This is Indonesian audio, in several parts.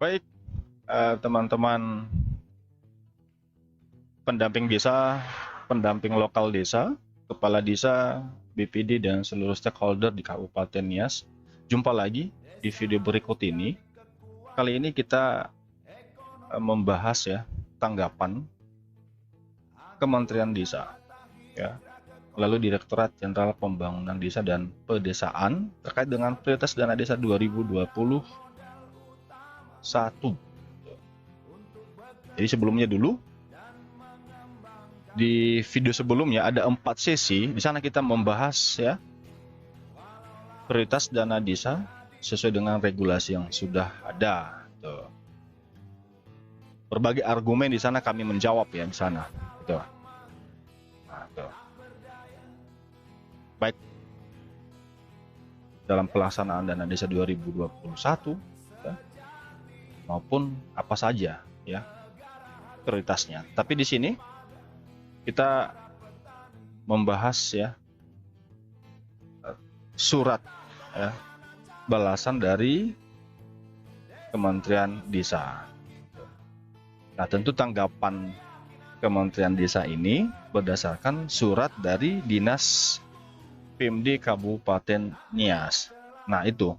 Baik, teman-teman pendamping desa, pendamping lokal desa, kepala desa, BPD, dan seluruh stakeholder di Kabupaten Nias. Jumpa lagi di video berikut ini. Kali ini kita membahas ya tanggapan Kementerian Desa, ya, lalu Direktorat Jenderal Pembangunan Desa dan Pedesaan terkait dengan prioritas dana desa 2021. Jadi sebelumnya dulu, di video sebelumnya ada 4 sesi. Di sana kita membahas ya prioritas dana desa sesuai dengan regulasi yang sudah ada. Tuh. Berbagai argumen di sana kami menjawab ya di sana. Tuh. Nah, tuh. Baik dalam pelaksanaan dana desa 2021 ya, maupun apa saja ya prioritasnya. Tapi di sini kita membahas ya surat ya, balasan dari Kementerian Desa. Nah, tentu tanggapan Kementerian Desa ini berdasarkan surat dari Dinas PMD Kabupaten Nias. Nah, itu.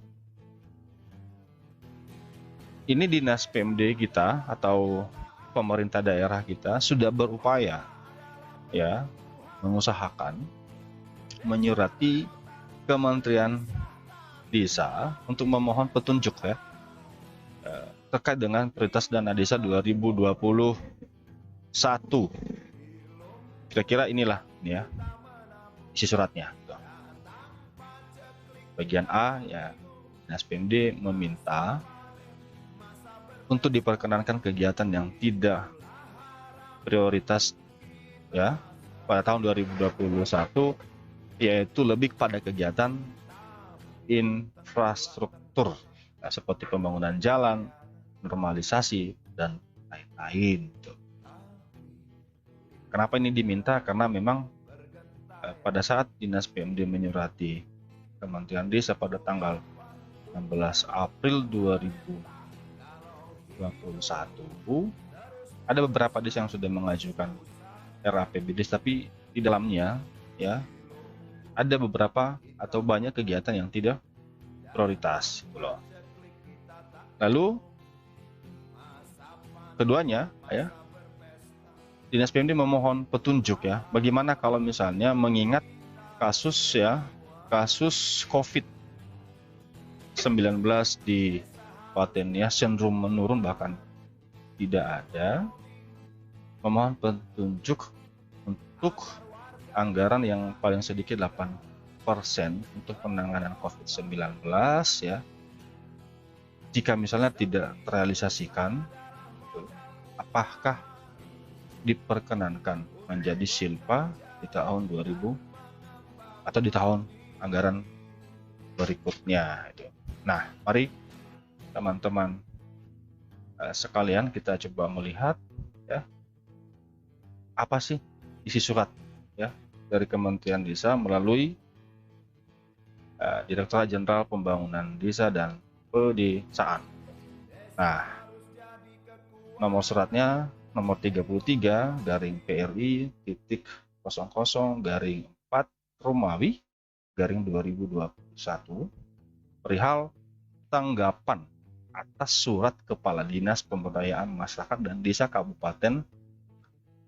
Ini Dinas PMD kita atau pemerintah daerah kita sudah berupaya ya mengusahakan menyurati Kementerian Desa untuk memohon petunjuk ya terkait dengan prioritas dana desa 2021. Kira-kira inilah nih ya isi suratnya. Bagian A ya, Dinas PMD meminta untuk diperkenankan kegiatan yang tidak prioritas ya pada tahun 2021, yaitu lebih pada kegiatan infrastruktur ya, seperti pembangunan jalan, normalisasi, dan lain-lain. Kenapa ini diminta? Karena memang pada saat Dinas PMD menyurati Kementerian Desa pada tanggal 16 April 2021, ada beberapa desa yang sudah mengajukan RAPBD, tapi di dalamnya ya ada beberapa atau banyak kegiatan yang tidak prioritas. Lalu keduanya ya, Dinas PMD memohon petunjuk ya, bagaimana kalau misalnya mengingat kasus COVID-19 di Kabupaten Nias cenderung menurun bahkan tidak ada, memohon petunjuk untuk anggaran yang paling sedikit 8% untuk penanganan COVID-19 ya. Jika misalnya tidak terrealisasikan, apakah diperkenankan menjadi silpa di tahun 2000 atau di tahun anggaran berikutnya. Nah, mari teman-teman sekalian kita coba melihat ya apa sih isi surat ya dari Kementerian Desa melalui Direktorat Jenderal Pembangunan Desa dan Pedesaan. Nah, nomor suratnya nomor 33 garing PRI titik 00 garing 4 Romawi garing 2021 perihal tanggapan atas surat Kepala Dinas Pemberdayaan Masyarakat dan Desa Kabupaten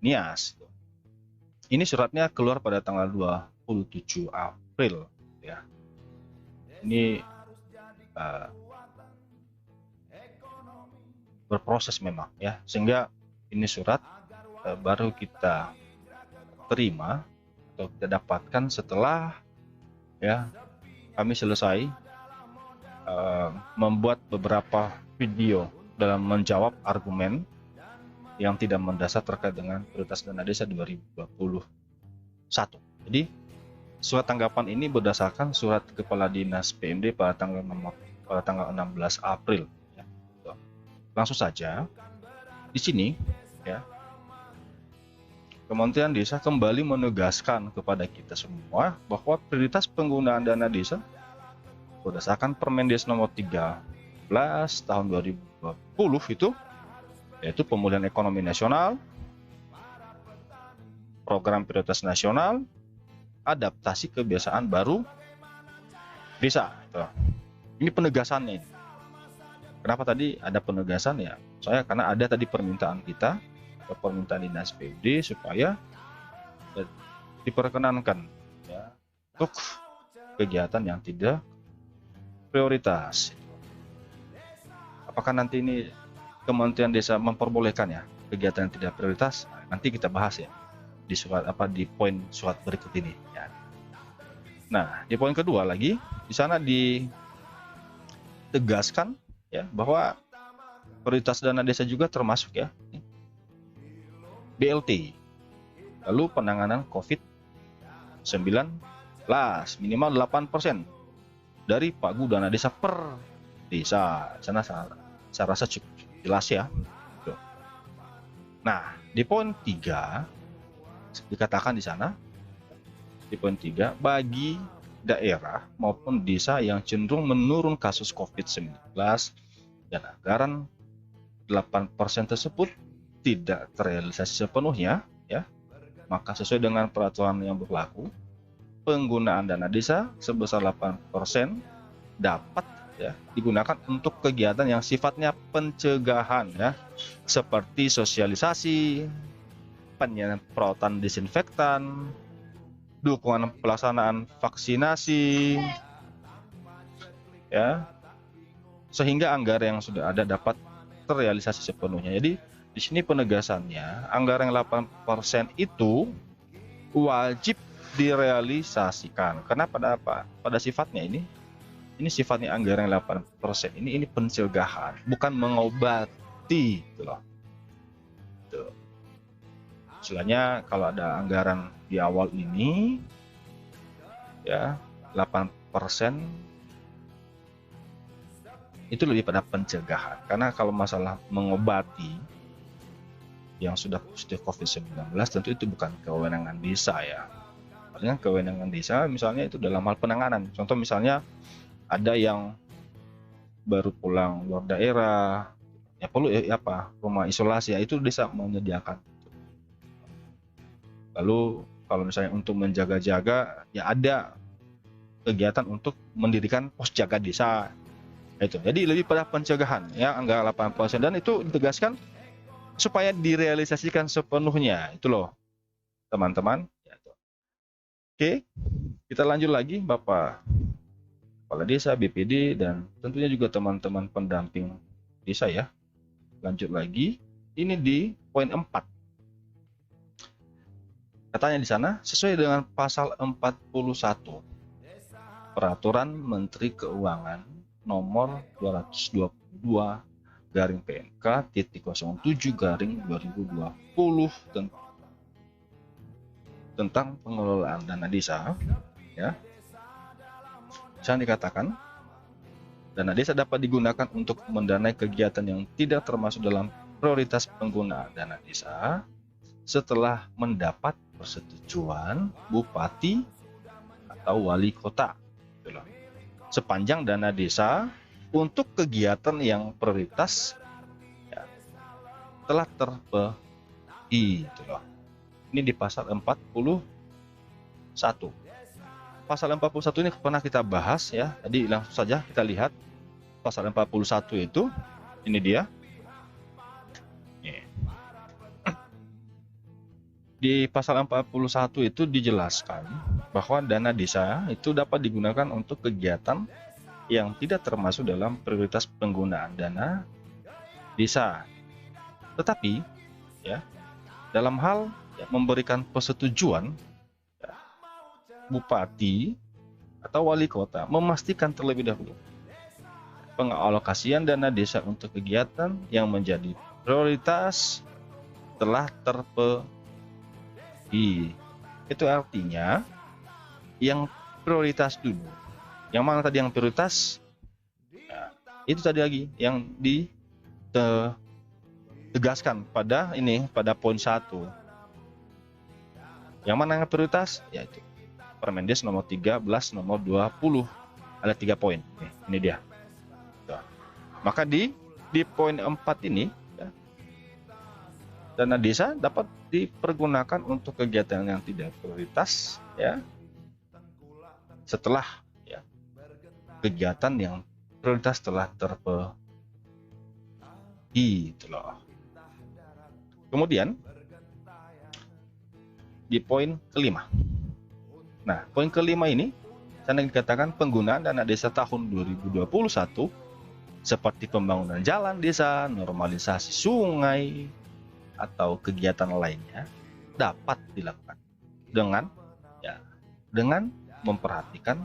Nias. Ini suratnya keluar pada tanggal 27 April ya. Ini berproses memang ya, sehingga ini surat baru kita terima atau kita dapatkan setelah ya kami selesai membuat beberapa video dalam menjawab argumen yang tidak mendasar terkait dengan prioritas dana desa 2021. Jadi surat tanggapan ini berdasarkan surat Kepala Dinas PMD pada tanggal 16 April. Ya. Langsung saja di sini ya, Kementerian Desa kembali menegaskan kepada kita semua bahwa prioritas penggunaan dana desa berdasarkan Permendes nomor 3 tahun 2020 itu, yaitu pemulihan ekonomi nasional, program prioritas nasional, adaptasi kebiasaan baru desa. Ini penegasannya. Kenapa tadi ada penegasan ya? Soalnya karena ada tadi permintaan kita, permintaan dinas PUD supaya diperkenankan ya untuk kegiatan yang tidak prioritas. Apakah nanti ini Kementerian Desa memperbolehkan ya kegiatan yang tidak prioritas? Nanti kita bahas ya di di poin surat berikut ini ya. Nah, di poin kedua lagi di sana ditegaskan ya bahwa prioritas dana desa juga termasuk ya BLT, lalu penanganan COVID-19 minimal 8% dari pagu dana desa per desa. Sana saya rasa cukup jelas ya. Nah, di poin 3 dikatakan di sana, di poin 3, bagi daerah maupun desa yang cenderung menurun kasus COVID-19 dan anggaran 8% tersebut tidak terrealisasi sepenuhnya ya, maka sesuai dengan peraturan yang berlaku, penggunaan dana desa sebesar 8% dapat ya digunakan untuk kegiatan yang sifatnya pencegahan ya, seperti sosialisasi, penyemprotan disinfektan, dukungan pelaksanaan vaksinasi ya, sehingga anggaran yang sudah ada dapat terrealisasi sepenuhnya. Jadi di sini penegasannya, anggaran 8% itu wajib direalisasikan. Karena pada sifatnya ini sifatnya anggaran 8% ini pencegahan, bukan mengobati gitu loh. Tuh. Istilahnya kalau ada anggaran di awal ini ya 8% itu lebih pada pencegahan. Karena kalau masalah mengobati yang sudah positif COVID-19 tentu itu bukan kewenangan desa ya. Artinya kewenangan desa misalnya itu dalam hal penanganan. Contoh misalnya ada yang baru pulang luar daerah ya perlu rumah isolasi ya, itu desa menyediakan. Lalu kalau misalnya untuk menjaga-jaga ya ada kegiatan untuk mendirikan pos jaga desa itu. Jadi lebih pada pencegahan ya, anggaran 8% dan itu ditegaskan supaya direalisasikan sepenuhnya itu loh teman-teman. Oke, kita lanjut lagi Bapak Kepala Desa, BPD, dan tentunya juga teman-teman pendamping desa ya. Lanjut lagi, ini di poin 4. Katanya di sana, sesuai dengan pasal 41 Peraturan Menteri Keuangan nomor 222/PMK.07/2020 tentang pengelolaan dana desa ya. Jangan dikatakan dana desa dapat digunakan untuk mendanai kegiatan yang tidak termasuk dalam prioritas penggunaan dana desa setelah mendapat persetujuan bupati atau wali kota. Sepanjang dana desa untuk kegiatan yang prioritas ya, telah terpenuhi. Ini di pasal 41. Pasal 41 ini pernah kita bahas ya. Jadi langsung saja kita lihat pasal 41 itu. Ini dia. Di pasal 41 itu dijelaskan bahwa dana desa itu dapat digunakan untuk kegiatan yang tidak termasuk dalam prioritas penggunaan dana desa. Tetapi ya, dalam hal ya, memberikan persetujuan ya, bupati atau wali kota memastikan terlebih dahulu pengalokasian dana desa untuk kegiatan yang menjadi prioritas telah terpenuhi. Itu artinya yang prioritas dulu. Yang mana tadi yang prioritas? Nah, itu tadi lagi yang ditegaskan pada poin 1. Yang mana yang prioritas? Yaitu Permendes nomor 13 nomor 20. Ada 3 poin. Ini dia. Maka di poin 4 ini ya, dana desa dapat dipergunakan untuk kegiatan yang tidak prioritas ya, setelah ya, kegiatan yang prioritas telah terpenuhi gitu loh. Kemudian di poin kelima. Nah, poin kelima ini saya dikatakan penggunaan dana desa tahun 2021 seperti pembangunan jalan desa, normalisasi sungai, atau kegiatan lainnya dapat dilakukan dengan memperhatikan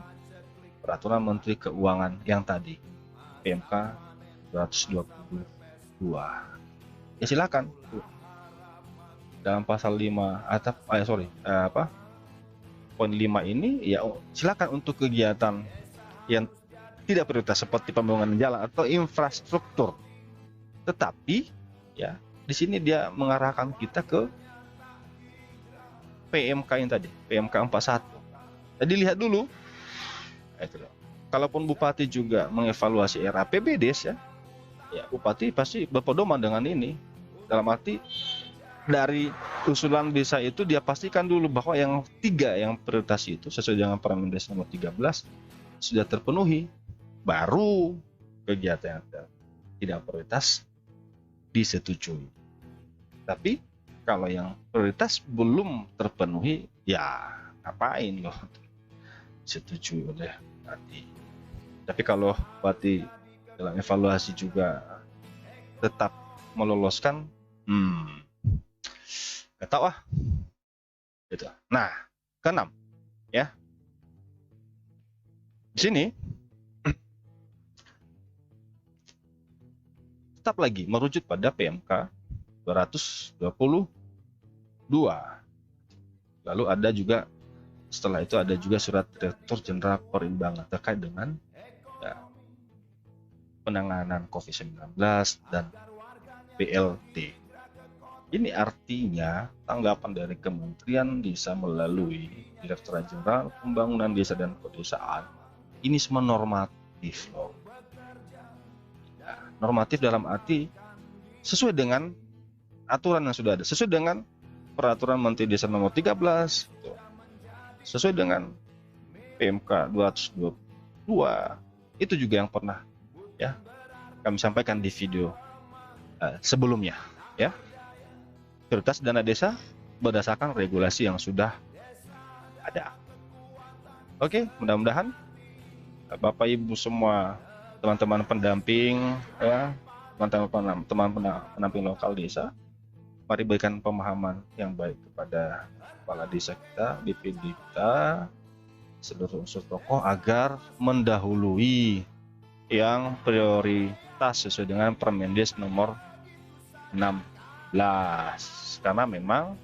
peraturan Menteri Keuangan yang tadi PMK 222. Ya silakan dalam pasal 5 atau poin 5 ini ya silakan untuk kegiatan yang tidak prioritas seperti pembangunan jalan atau infrastruktur. Tetapi ya di sini dia mengarahkan kita ke PMK yang tadi, PMK 41. Jadi lihat dulu. Kalaupun Bupati juga mengevaluasi RAPBDes ya Bupati pasti berpedoman dengan ini. Dalam arti dari usulan desa itu dia pastikan dulu bahwa yang 3 yang prioritas itu sesuai dengan Permendes nomor 13 sudah terpenuhi, baru kegiatan yang tidak prioritas disetujui. Tapi kalau yang prioritas belum terpenuhi, ya ngapain loh disetujui oleh Bupati. Tapi kalau Bupati dalam evaluasi juga tetap meloloskan, nggak tahu gitu. Nah, keenam ya, di sini tetap lagi merujuk pada PMK 222. Lalu ada juga setelah itu ada juga surat Direktur Jenderal Perimbangan terkait dengan ya, penanganan COVID-19 dan BLT. Ini artinya tanggapan dari kementerian desa melalui Direktorat Jenderal Pembangunan Desa dan Pedesaan ini semua normatif loh. Ya, normatif dalam arti sesuai dengan aturan yang sudah ada, sesuai dengan peraturan Menteri Desa nomor 13, sesuai dengan PMK 222. Itu juga yang pernah ya kami sampaikan di video sebelumnya ya. Prioritas dana desa berdasarkan regulasi yang sudah ada. Oke, mudah-mudahan Bapak Ibu semua, teman-teman pendamping ya, teman-teman pendamping lokal desa, mari berikan pemahaman yang baik kepada kepala desa kita, BPD kita, seluruh unsur tokoh agar mendahului yang prioritas sesuai dengan Permendes nomor 16. Karena memang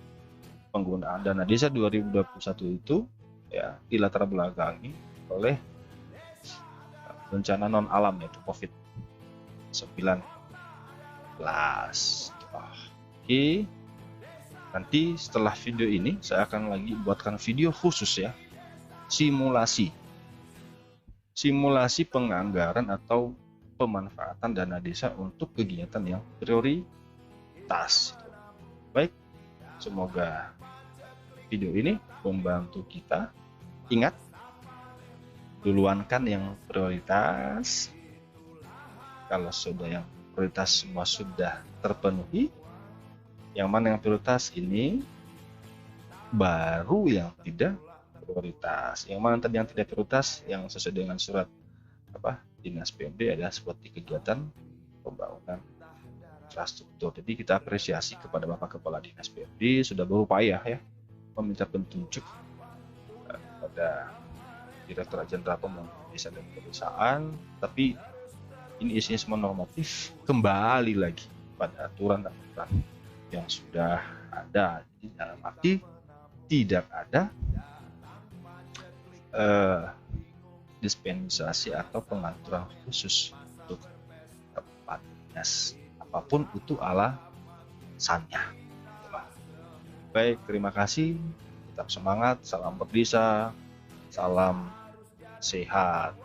penggunaan dana desa 2021 itu ya dilatar belakangi oleh bencana non alam yaitu COVID-19. Oke. Nanti setelah video ini saya akan lagi buatkan video khusus ya, simulasi penganggaran atau pemanfaatan dana desa untuk kegiatan yang prioritas. Baik, semoga video ini membantu kita. Ingat, duluankan yang prioritas. Kalau sudah yang prioritas semua sudah terpenuhi, yang mana yang prioritas ini baru yang tidak prioritas. Yang mana tadi yang tidak prioritas, yang sesuai dengan surat Dinas PMD adalah seperti kegiatan pembangunan infrastruktur. Jadi kita apresiasi kepada Bapak Kepala Dinas PMD sudah berupaya ya meminta petunjuk kepada Direktorat Jenderal Pembangunan Desa dan Pedesaan, tapi ini isinya semua normatif, kembali lagi pada aturan-aturan yang sudah ada. Jadi dalam arti tidak ada dispensasi atau pengaturan khusus untuk tempat dinas apapun itu alasannya. Baik, terima kasih, tetap semangat, salam berdesa, salam sehat.